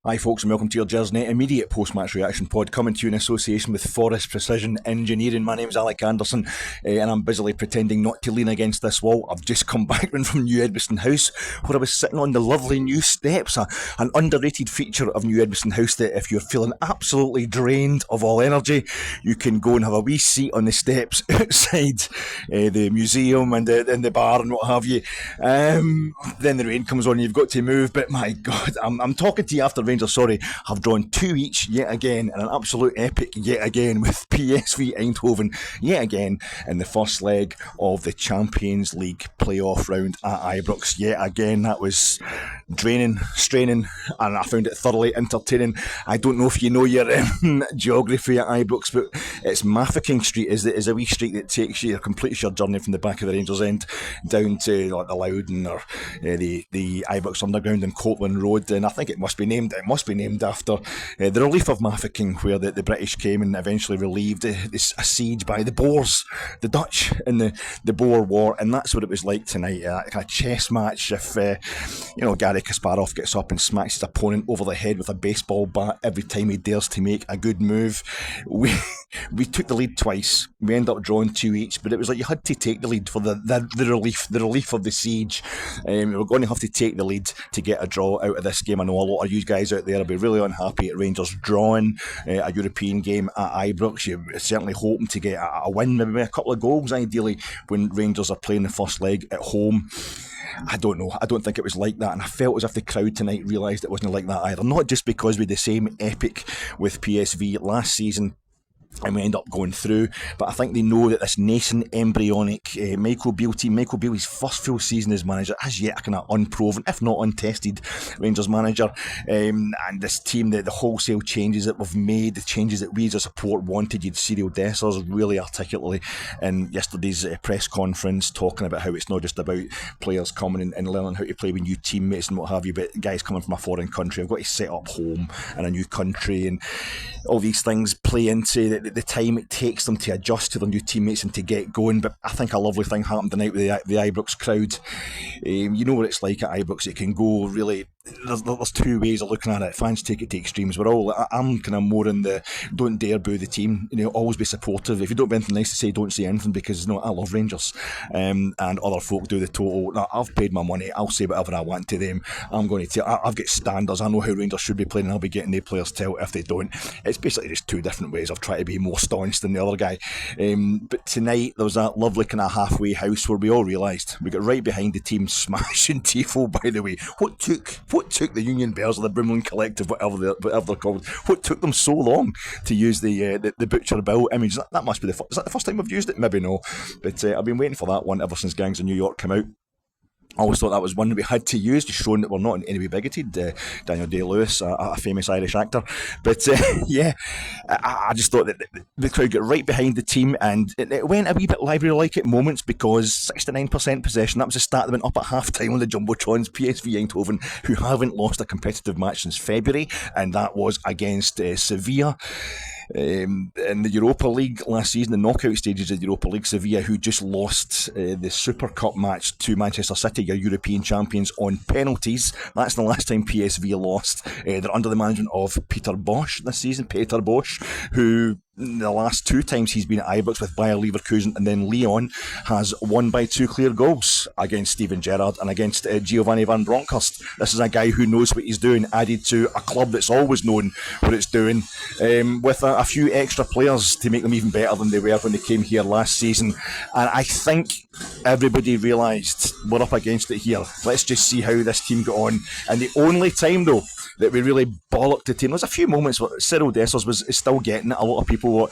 Hi folks, and welcome to your Gersnet immediate post-match reaction pod, coming to you in association with Forest Precision Engineering. My name's Alec Anderson, and I'm busily pretending not to lean against this wall. I've just come back from New Edmiston House, where I was sitting on the lovely new steps, an underrated feature of New Edmiston House, that if you're feeling absolutely drained of all energy, you can go and have a wee seat on the steps outside the museum and the bar and what have you. Then the rain comes on and you've got to move, but my God, I'm talking to you after Rangers, sorry, have drawn 2 each yet again, and an absolute epic yet again with PSV Eindhoven yet again in the first leg of the Champions League playoff round at Ibrox yet again. That was draining, straining, and I found it thoroughly entertaining. I don't know if you know your geography at Ibrox, but it's Mafeking Street is a wee street that takes you, completes your journey from the back of the Rangers End down to like the Loudon or the Ibrox Underground and Copeland Road, and I think it must be named after the relief of Mafeking, where the British came and eventually relieved a siege by the Boers, the Dutch, in the Boer War, and that's what it was like tonight. A kind of chess match. If Gary Kasparov gets up and smacks his opponent over the head with a baseball bat every time he dares to make a good move. We took the lead twice. We ended up drawing 2 each, but it was like you had to take the lead for the relief of the siege. We're going to have to take the lead to get a draw out of this game. I know a lot of you guys out there will be really unhappy at Rangers drawing a European game at Ibrox. You're certainly hoping to get a win, maybe a couple of goals ideally, when Rangers are playing the first leg at home. I don't know. I don't think it was like that, and I felt as if the crowd tonight realised it wasn't like that either. Not just because we had the same epic with PSV last season and we end up going through, but I think they know that this nascent, embryonic Michael Beale's first full season as manager, as yet a kind of unproven, if not untested, Rangers manager, and this team, the wholesale changes that we've made, the changes that we as a support wanted. You'd Cyril Dessers really articulately in yesterday's press conference talking about how it's not just about players coming and learning how to play with new teammates and what have you, but guys coming from a foreign country have got to set up home in a new country, and all these things play into the time it takes them to adjust to their new teammates and to get going. But I think a lovely thing happened tonight with the Ibrox crowd. You know what it's like at Ibrox. It can go really... There's 2 ways of looking at it. Fans take it to extremes. I'm kind of more in the don't dare boo the team. Always be supportive. If you don't have anything nice to say, don't say anything, because I love Rangers. And other folk do the total. No, I've paid my money. I'll say whatever I want to them. I've got standards. I know how Rangers should be playing, and I'll be getting the players to if they don't. It's basically just 2 different ways of trying to be more staunch than the other guy. But tonight there was that lovely kind of halfway house where we all realised we got right behind the team, smashing Tifo. By the way, what took the Union Bears or the Brimlin Collective, whatever they're called, what took them so long to use the Butcher Bill image? That must be is that the first time we've used it? Maybe no, but I've been waiting for that one ever since Gangs of New York came out. I always thought that was one that we had to use, just showing that we're not in any way bigoted. Daniel Day-Lewis, a famous Irish actor. But I just thought that the crowd got right behind the team, and it went a wee bit library-like at moments, because 69% possession, that was a stat that went up at half-time on the Jumbotrons. PSV Eindhoven, who haven't lost a competitive match since February, and that was against Sevilla. In the Europa League last season, the knockout stages of the Europa League, Sevilla, who just lost the Super Cup match to Manchester City, your European champions, on penalties. That's the last time PSV lost. They're under the management of Peter Bosz this season, Peter Bosz, who the last 2 times he's been at Ibrox with Bayer Leverkusen and then Lyon has won by 2 clear goals against Steven Gerrard and against Giovanni van Bronckhorst. This is a guy who knows what he's doing, added to a club that's always known what it's doing, with a few extra players to make them even better than they were when they came here last season. And I think everybody realised we're up against it here. Let's just see how this team got on. And the only time, though, that we really bollocked the team, there's a few moments where Cyril Dessers is still getting it. A lot of people were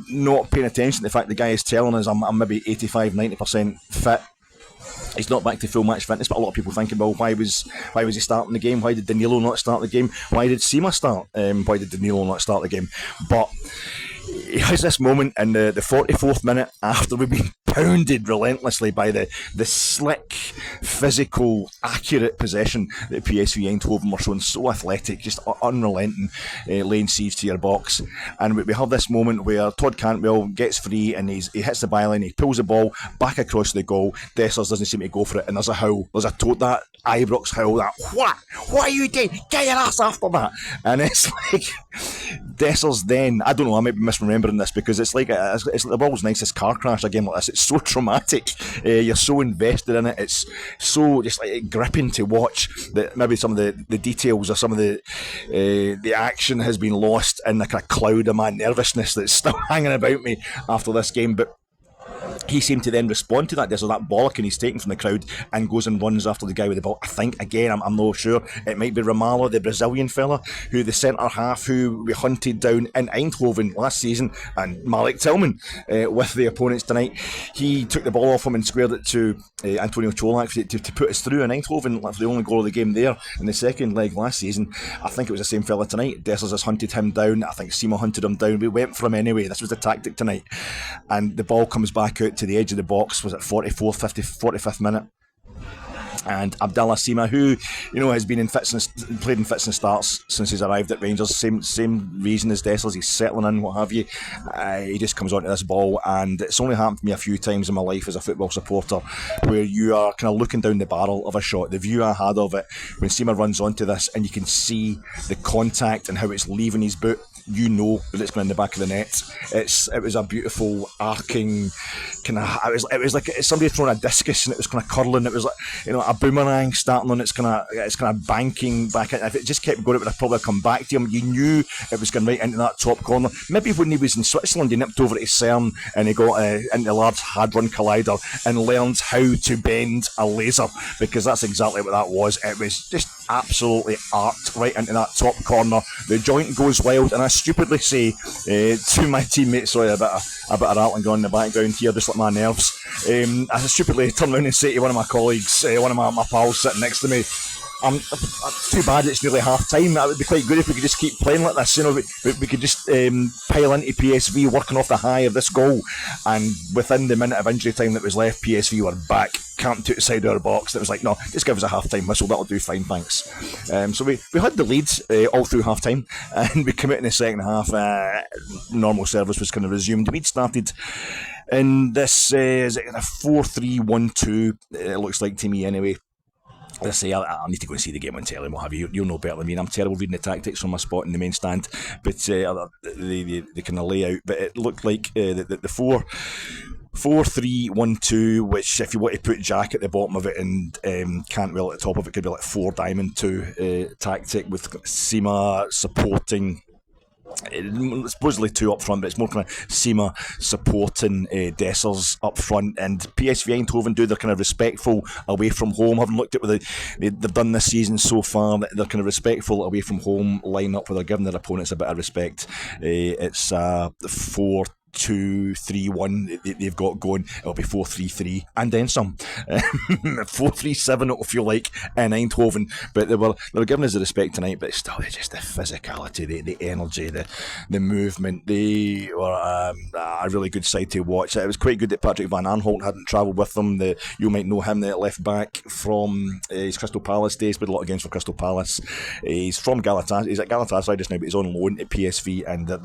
not paying attention to the fact the guy is telling us I'm maybe 85-90% fit. He's not back to full match fitness, but a lot of people thinking, well, why was he starting the game? Why did Danilo not start the game? Why did Sima start? Why did Danilo not start the game? But he has this moment in the 44th minute after we've been pounded relentlessly by the slick, physical, accurate possession that PSV Eindhoven were showing, so athletic, just unrelenting, laying siege to your box. And we have this moment where Todd Cantwell gets free and he hits the byline, he pulls the ball back across the goal. Dessers doesn't seem to go for it, and there's a howl, there's that Ibrox howl, that what are you doing? Get your ass after that. And it's like Dessers then, I don't know, I might be misremembering this, because it's like the world's nicest car crash, a game like this. It's so traumatic, you're so invested in it, it's so just like gripping to watch that maybe some of the details or some of the action has been lost in the kind of cloud of my nervousness that's still hanging about me after this game. But he seemed to then respond to that. There's that bollocking he's taken from the crowd and goes and runs after the guy with the ball. I think, again, I'm not sure, it might be Ramalho, the Brazilian fella, who the centre half who we hunted down in Eindhoven last season, and Malik Tillman with the opponents tonight. He took the ball off him and squared it to Antonio Cholak to put us through in Eindhoven, for the only goal of the game there in the second leg last season. I think it was the same fella tonight. Dessers has hunted him down. I think Sima hunted him down. We went for him anyway. This was the tactic tonight. And the ball comes back out to the edge of the box. Was it 44th, 45th minute? And Abdallah Sima, who has been played in fits and starts since he's arrived at Rangers, same reason as Dessers, he's settling in, what have you. He just comes onto this ball, and it's only happened to me a few times in my life as a football supporter, where you are kind of looking down the barrel of a shot. The view I had of it when Sima runs onto this, and you can see the contact and how it's leaving his boot. You know that it's going in the back of the net. It was a beautiful arcing kind of. It was like somebody throwing a discus and it was kind of curling. It was like a boomerang starting on. It's kind of banking back. If it just kept going, it would have probably come back to him. You knew it was going right into that top corner. Maybe when he was in Switzerland, he nipped over to CERN and he got into a large hadron collider and learned how to bend a laser, because that's exactly what that was. It was just absolutely arced right into that top corner. The joint goes wild, and I stupidly say to my teammates, sorry, a bit of rattling going in the background here, just like my nerves. I stupidly turn around and say to one of my colleagues, one of my pals sitting next to me, too bad it's nearly half time. It would be quite good if we could just keep playing like this. We could just pile into PSV, working off the high of this goal. And within the minute of injury time that was left, PSV were back, camped outside our box. It was like, no, just give us a half time whistle, that'll do fine, thanks. So we had the lead all through half time, and we come out in the second half. Normal service was kind of resumed. We'd started in this is it a 4-3-1-2, it looks like to me anyway. I say I need to go and see the game on telly and what have you. You'll know better than me. I'm terrible reading the tactics from my spot in the main stand, but the kind of layout. But it looked like the 4-3-1-2, which if you want to put Jack at the bottom of it and Cantwell at the top of it, could be like 4-diamond-2 tactic with Sima supporting. Supposedly two up front, but it's more kind of Sima supporting Dessers up front, and PSV Eindhoven do their kind of respectful away from home. Having looked at what they've done this season so far, they're kind of respectful away from home lineup where they're giving their opponents a bit of respect. It's 4-2-3-1 they've got going. It'll be 4-3-3 and then some. 4-3-7 it'll feel like in Eindhoven, but they were giving us the respect tonight, but still just the physicality, the energy, the movement. They were a really good side to watch. It was quite good that Patrick Van Aanholt hadn't travelled with them. You might know him, the left back from his Crystal Palace days, played a lot of games for Crystal Palace. He's from Galatasaray. He's at Galatasaray just now, but he's on loan at PSV, and their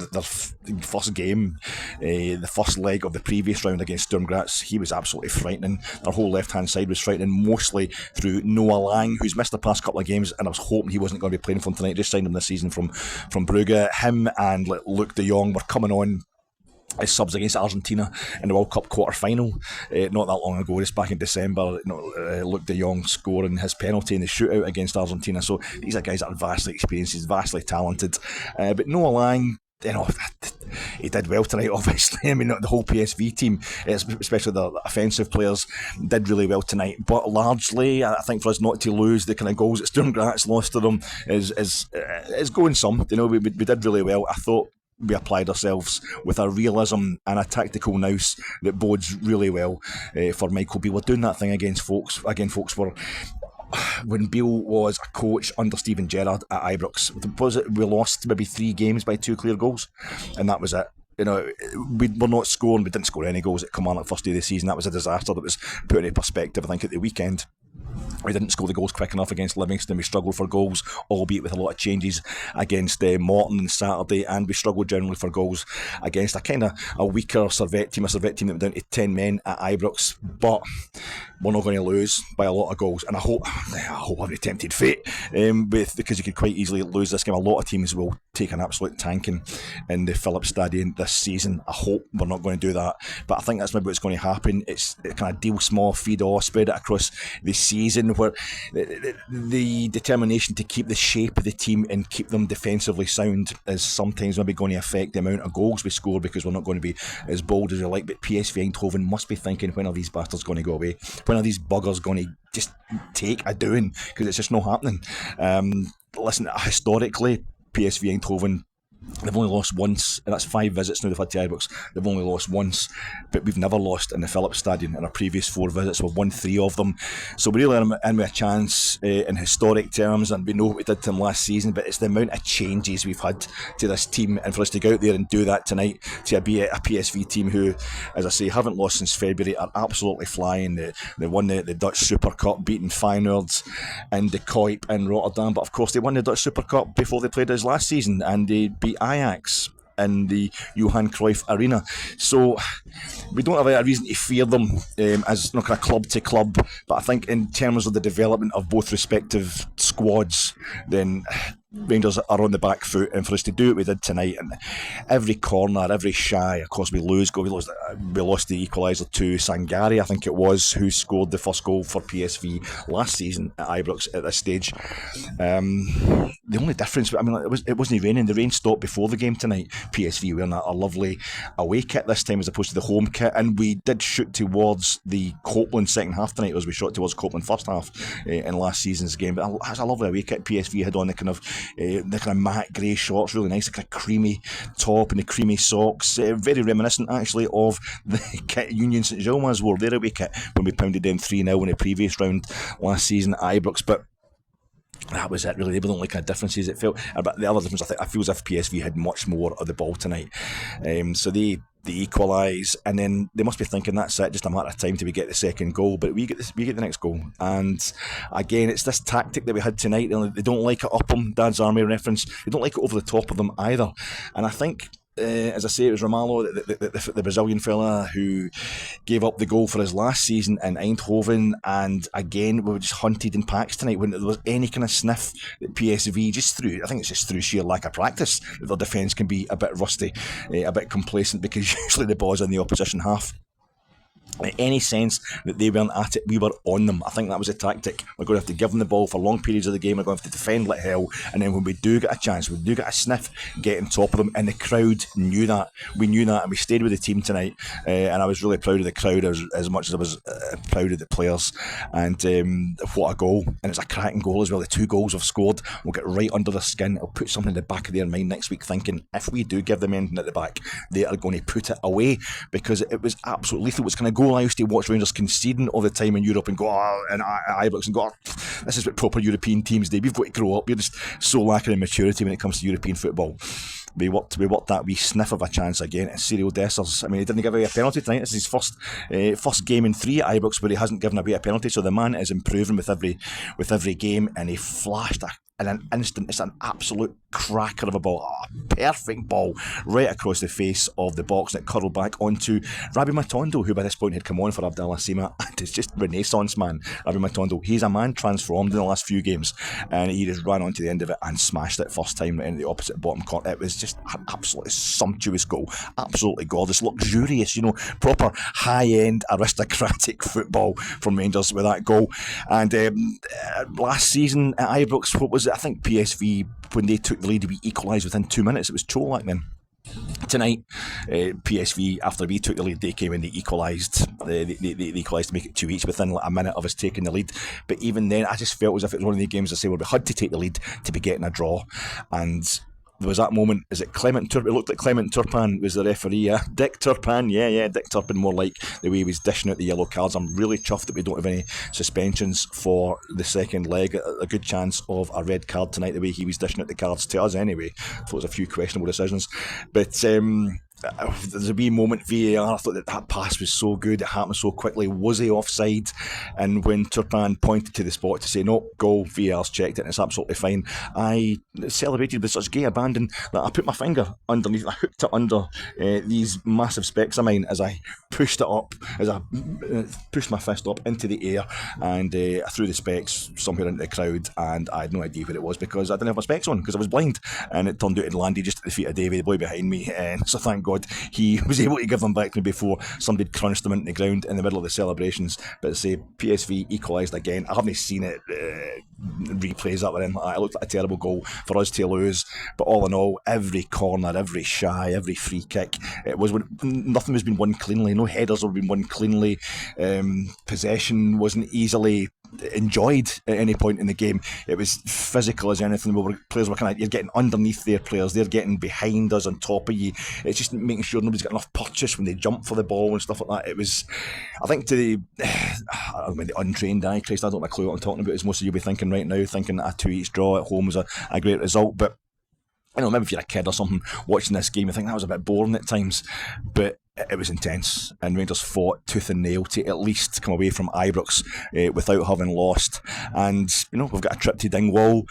first game, the first leg of the previous round against Sturm Graz, he was absolutely frightening. Their whole left-hand side was frightening, mostly through Noah Lang, who's missed the past couple of games, and I was hoping he wasn't going to be playing for them tonight. Just signed him this season from Brugge. Him and Luc de Jong were coming on as subs against Argentina in the World Cup quarter-final not that long ago, just back in December. Luc de Jong scoring his penalty in the shootout against Argentina. So these are guys that are vastly experienced, vastly talented, but Noah Lang, he did well tonight, obviously. I mean, the whole PSV team, especially the offensive players, did really well tonight. But largely, I think for us not to lose the kind of goals that Sturm Graz lost to them is going some. We did really well. I thought we applied ourselves with a realism and a tactical nous that bodes really well for Michael Beale. We're doing that thing against folks where when Beale was a coach under Steven Gerrard at Ibrox, we lost maybe 3 games by 2 clear goals, and that was it. we're not scoring. We didn't score any goals at Kilmarnock first day of the season. That was a disaster that was put into perspective, I think, at the weekend. We didn't score the goals quick enough against Livingston. We struggled for goals, albeit with a lot of changes against Morton on Saturday, and we struggled generally for goals against a kind of a weaker Servette team that went down to 10 men at Ibrox. But we're not going to lose by a lot of goals, and I hope I've tempted fate because you could quite easily lose this game. A lot of teams will take an absolute tanking in the Phillips Stadium this season. I hope we're not going to do that, but I think that's maybe what's going to happen. It's kind of deal small, feed all, spread it across the season, where the determination to keep the shape of the team and keep them defensively sound is sometimes maybe going to affect the amount of goals we score, because we're not going to be as bold as we like. But PSV Eindhoven must be thinking, when are these bastards going to go away? When are these buggers going to just take a doing? Because it's just not happening. Listen, historically, PSV Eindhoven, they've only lost once, and that's 5 visits now they've had to Ibrox. They've only lost once, but we've never lost in the Phillips Stadium. In our previous 4 visits, we've won 3 of them. So we really are in with a chance in historic terms, and we know what we did to them last season, but it's the amount of changes we've had to this team, and for us to go out there and do that tonight to be a PSV team who, as I say, haven't lost since February, are absolutely flying. They won the Dutch Super Cup, beating Feyenoord and De Kuip in Rotterdam, but of course they won the Dutch Super Cup before they played us last season, and they beat Ajax in the Johan Cruyff Arena. So we don't have a reason to fear them as not kind of club to club, but I think in terms of the development of both respective squads, then Rangers are on the back foot, and for us to do what we did tonight, and every corner, every shy, of course we lost the equaliser to Sangari, I think it was, who scored the first goal for PSV last season at Ibrox at this stage. The only difference, I mean, it wasn't raining. The rain stopped before the game tonight. PSV wearing a lovely away kit this time as opposed to the home kit, and we did shoot towards the Copeland second half tonight as we shot towards Copeland first half in last season's game. But it was a lovely away kit. PSV had on the kind of matte grey shorts, really nice, the kind of creamy top and the creamy socks, very reminiscent actually of the kit Union St Gilles wore their away kit when we pounded them 3-0 in the previous round last season at Ibrox. But that was it, really. They were the only kind of differences it felt. But the other difference, I feel as if PSV had much more of the ball tonight. So they equalise, and then they must be thinking that's it, just a matter of time till we get the second goal. But we get the next goal, and again, it's this tactic that we had tonight. They don't like it up them, Dad's Army reference. They don't like it over the top of them either. And I think, as I say, it was Romalo, the Brazilian fella, who gave up the goal for his last season in Eindhoven, and again we were just hunted in packs tonight when there was any kind of sniff that PSV I think it's just through sheer lack of practice that their defence can be a bit rusty, a bit complacent, because usually the ball's in the opposition half. Any sense that they weren't at it, we were on them. I think that was a tactic. We're going to have to give them the ball for long periods of the game. We're going to have to defend like hell, and then when we do get a chance, we do get a sniff, get on top of them. And the crowd knew that. We knew that, and we stayed with the team tonight. And I was really proud of the crowd as much as I was proud of the players. And what a goal! And it's a cracking goal as well. The 2 goals we've scored will get right under their skin. It'll put something in the back of their mind next week, thinking if we do give them anything at the back, they are going to put it away, because it was absolutely lethal. It's kind of goal I used to watch Rangers conceding all the time in Europe and go, and Ibrox, and go, this is what proper European teams do. We've got to grow up. We're just so lacking in maturity when it comes to European football. We worked that wee sniff of a chance again. It's Cyril Dessers. I mean, he didn't give away a penalty tonight. This is his first game in 3 at Ibrox where he hasn't given away a penalty. So the man is improving with every game, and he flashed in an instant. It's an absolute cracker of a ball, a perfect ball right across the face of the box, and it curled back onto Rabbi Matondo, who by this point had come on for Abdallah Sima, and it's just renaissance, man. Rabbi Matondo, he's a man transformed in the last few games, and he just ran onto the end of it and smashed it first time right into the opposite bottom corner. It was just an absolutely sumptuous goal, absolutely gorgeous, luxurious, proper high-end aristocratic football from Rangers with that goal. And last season at Ibrox, what was it? I think PSV, when they took the lead, we equalised within 2 minutes. It was Cholak then. Tonight, PSV, after we took the lead, they came in, they equalised. They equalised to make it 2 each within like a minute of us taking the lead. But even then, I just felt as if it was one of the games, I say, where we had to take the lead to be getting a draw. And there was that moment, is it Clement Turpin? It looked like Clement Turpin was the referee. Dick Turpin, yeah, Dick Turpin, more like the way he was dishing out the yellow cards. I'm really chuffed that we don't have any suspensions for the second leg. A good chance of a red card tonight, the way he was dishing out the cards to us anyway. I thought it was a few questionable decisions. But there's a wee moment VAR. I thought that pass was so good, it happened so quickly. Was he offside? And when Turpan pointed to the spot to say no, goal, VAR's checked it and it's absolutely fine, I celebrated with such gay abandon that I put my finger underneath, I hooked it under these massive specs of mine as I pushed it up, as I pushed my fist up into the air, and I threw the specs somewhere into the crowd, and I had no idea where it was because I didn't have my specs on because I was blind, and it turned out it landed just at the feet of Davey, the boy behind me, and so thank God he was able to give them back to me before somebody crunched them into the ground in the middle of the celebrations. But say PSV equalised again. I haven't seen it replays that were in. It looked like a terrible goal for us to lose, but all in all, every corner, every shy, every free kick, it was nothing was being won cleanly. No headers were being won cleanly. Possession wasn't easily enjoyed at any point in the game. It was physical as anything. Players were kind of, you're getting underneath their players, they're getting behind us, on top of you. It's just making sure nobody's got enough purchase when they jump for the ball and stuff like that. It was, I think, to the untrained eye, Christ, I don't have a clue what I'm talking about, as most of you'll be thinking right now, thinking that a 2-each draw at home was a great result. But maybe if you're a kid or something watching this game, you think that was a bit boring at times, but it was intense, and Rangers fought tooth and nail to at least come away from Ibrox without having lost. And we've got a trip to Dingwall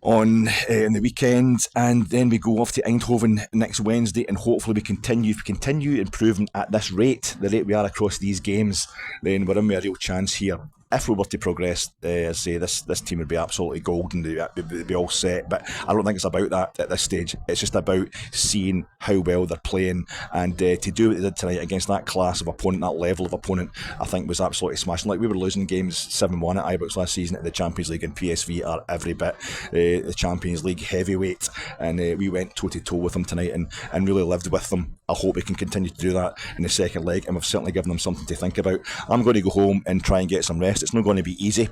on the weekend, and then we go off to Eindhoven next Wednesday, and hopefully we continue improving at this rate, the rate we are across these games, then we're in with a real chance here. If we were to progress, I say this team would be absolutely golden. They'd be all set, but I don't think it's about that at this stage. It's just about seeing how well they're playing, and to do what they did tonight against that class of opponent, that level of opponent, I think was absolutely smashing. Like, we were losing games 7-1 at Ibrox last season at the Champions League, and PSV are every bit the Champions League heavyweight, and we went toe to toe with them tonight and really lived with them. I hope we can continue to do that in the second leg, and we've certainly given them something to think about. I'm going to go home and try and get some rest. It's not going to be easy.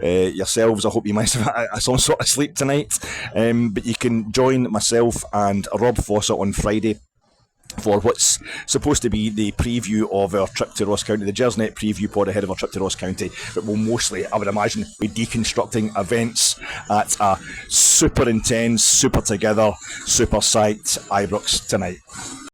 Yourselves, I hope you managed to have some sort of sleep tonight. But you can join myself and Rob Fawcett on Friday for what's supposed to be the preview of our trip to Ross County, the Gersnet preview pod ahead of our trip to Ross County. But we'll mostly, I would imagine, be deconstructing events at a super intense, super together, super psyched Ibrox tonight.